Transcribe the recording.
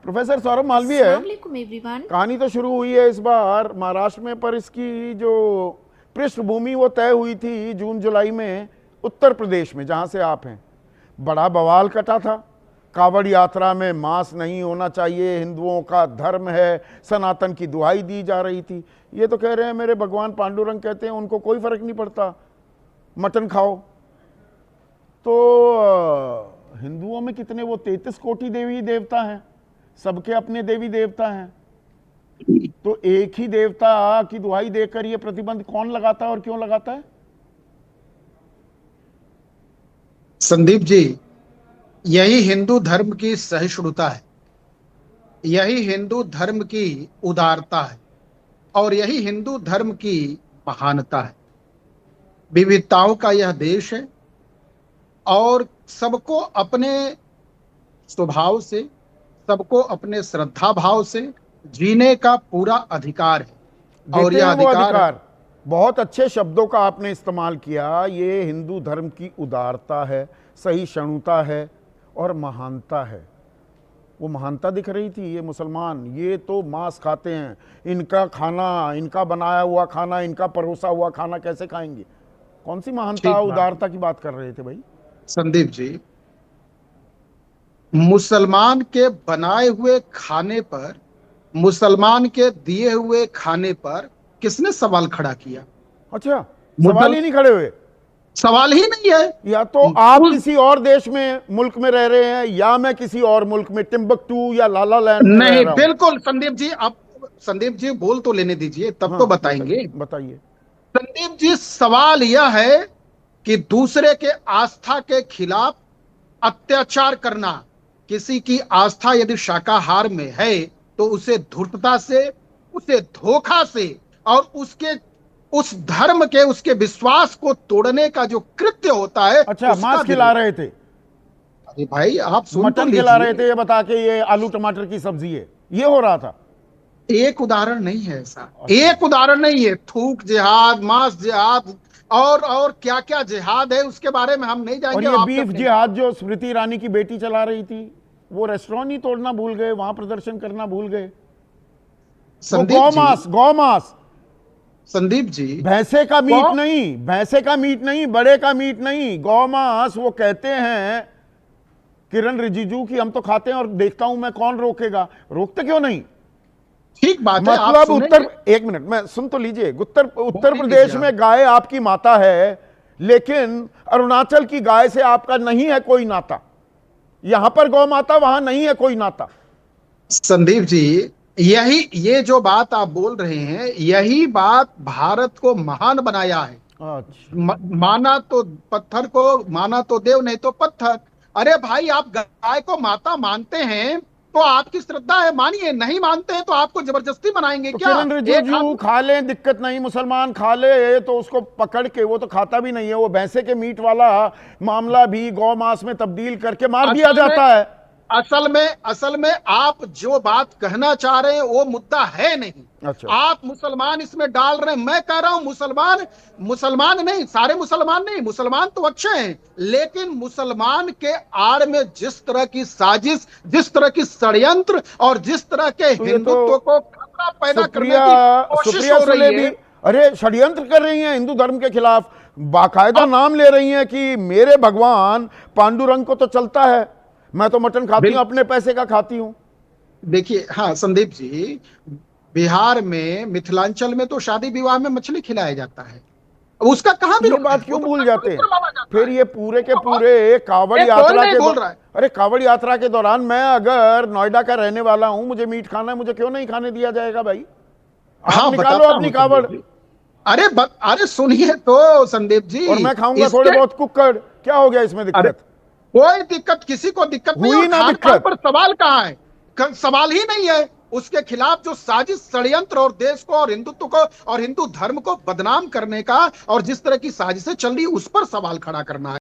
Professor Saurabh Malviya है। Everyone. कहानी तो शुरू हुई है इस बार महाराष्ट्र में, पर इसकी जो पृष्ठभूमि वो तय हुई थी जून जुलाई में उत्तर प्रदेश में, जहां से आप हैं। बड़ा बवाल कटा था। कावड़ यात्रा में मांस नहीं होना चाहिए, हिंदुओं का धर्म है, सनातन की दुहाई दी जा रही थी। ये तो कह रहे हैं मेरे भगवान पांडुरंग कहते हैं उनको कोई फर्क नहीं पड़ता, मटन खाओ। तो हिंदुओं में कितने, वो 33 कोटि देवी देवता हैं, सबके अपने देवी देवता हैं। तो एक ही देवता की दुहाई देकर ये प्रतिबंध कौन लगाता है और क्यों लगाता है? संदीप जी, यही हिंदू धर्म की सहिष्णुता है, यही हिंदू धर्म की उदारता है और यही हिंदू धर्म की महानता है। विविधताओं का यह देश है और सबको अपने स्वभाव से, सबको अपने श्रद्धा भाव से जीने का पूरा अधिकार है। और यह अधिकार बहुत अच्छे शब्दों का आपने इस्तेमाल किया। ये हिंदू धर्म की उदारता है, सहिष्णुता है और महानता है। वो महानता दिख रही थी। ये मुसलमान, ये तो मांस खाते हैं, इनका खाना, इनका बनाया हुआ खाना, इनका परोसा हुआ खाना कैसे खाएंगे? कौन सी महानता, उदारता की बात कर रहे थे भाई? संदीप जी, मुसलमान के बनाए हुए खाने पर, मुसलमान के दिए हुए खाने पर किसने सवाल खड़ा किया? अच्छा, सवाल ही नहीं खड़े हुए? सवाल ही नहीं है। या तो आप किसी और देश में, मुल्क में रह रहे हैं, या मैं किसी और मुल्क में, टिम्बकटू या लाला लैंड में नहीं, रह रहा हूं। बिल्कुल संदीप जी, आप संदीप जी बोल तो लेने दीजिए, तब तो बताएंगे। बताइए। संदीप जी, सवाल यह है कि दूसरे के आस्था के खिलाफ अत्याचार करना, किसी की आस्था यदि शाकाहार में है तो उसे धूर्तता से, उसे धोखा से और उसके उस धर्म के, उसके विश्वास को तोड़ने का जो कृत्य होता है। अच्छा, मांस खिला रहे थे? अरे भाई, आप सुन तो मटन खिला रहे थे ये बता के ये आलू टमाटर की सब्जी है, ये हो रहा था। एक उदाहरण नहीं है ऐसा, एक उदाहरण नहीं है। थूक जिहाद, मांस जिहाद और क्या क्या जिहाद है उसके बारे में हम नहीं जाएंगे। और ये बीफ जिहाद जो स्मृति ईरानी की बेटी चला रही थी, वो रेस्टोरेंट ही तोड़ना भूल गए, वहां प्रदर्शन करना भूल गए। गौ मांस संदीप जी, भैंसे का मीट नहीं, भैंसे का मीट नहीं, बड़े का मीट नहीं, गौ मांस। वो कहते हैं किरण रिजिजू की हम तो खाते हैं और देखता हूं मैं, कौन रोकेगा? रोकते क्यों नहीं? ठीक बात है। मतलब उत्तर, एक मिनट मैं सुन तो लीजिए। उत्तर प्रदेश में गाय आपकी माता है, लेकिन अरुणाचल की गाय से आपका नहीं है कोई नाता। यहां पर गौ माता, वहां नहीं है कोई नाता। संदीप जी, ये जो बात आप बोल रहे हैं, यही बात भारत को महान बनाया है। अच्छा। माना तो पत्थर को, माना तो देव, नहीं तो पत्थर। अरे भाई, आप गाय को माता मानते हैं तो आपकी श्रद्धा है, मानिए। नहीं मानते हैं तो आपको जबरदस्ती मनाएंगे क्या? किरण रिजिजू खा ले, दिक्कत नहीं, मुसलमान खा ले तो उसको पकड़ के, वो तो खाता भी नहीं है, वो भैंसे के मीट वाला मामला भी गौ मांस में तब्दील करके मार दिया जाता है। असल में आप जो बात कहना चाह रहे हैं वो मुद्दा है नहीं। अच्छा। आप मुसलमान इसमें डाल रहे हैं। मैं कह रहा हूं मुसलमान नहीं, सारे मुसलमान नहीं, मुसलमान तो अच्छे हैं, लेकिन मुसलमान के आड़ में जिस तरह की साजिश, जिस तरह की षड्यंत्र और जिस तरह के हिंदुत्व को खतरा पैदा करने की कोशिश हो रही है। अरे, षड्यंत्र कर रही हैं हिंदू धर्म के खिलाफ, बाकायदा नाम ले रही हैं कि मेरे भगवान पांडुरंग को तो चलता है, मैं तो मटन खाती हूं, अपने पैसे का खाती हूं। देखिए, हाँ संदीप जी, बिहार में, मिथिलांचल में तो शादी विवाह में मछली खिलाया जाता है। उसका कहां भी बात क्यों भूल जाते हैं? फिर ये पूरे के पूरे कावड़ यात्रा के दौरान, अरे कावड़ यात्रा के दौरान मैं अगर नोएडा का रहने वाला हूं, मुझे मीट खाना है, मुझे क्यों नहीं खाने दिया जाएगा भाई? हाँ, निकालो अपनी कावड़। अरे सुनिए तो संदीप जी, और मैं खाऊंगा थोड़े बहुत कुक्कड़, क्या हो गया इसमें दिक्कत? कोई दिक्कत, किसी को दिक्कत नहीं है। खान पर सवाल कहाँ है? सवाल ही नहीं है। उसके खिलाफ जो साजिश, षड्यंत्र और देश को और हिंदुत्व को और हिंदू धर्म को बदनाम करने का और जिस तरह की साजिशें चल रही, उस पर सवाल खड़ा करना है।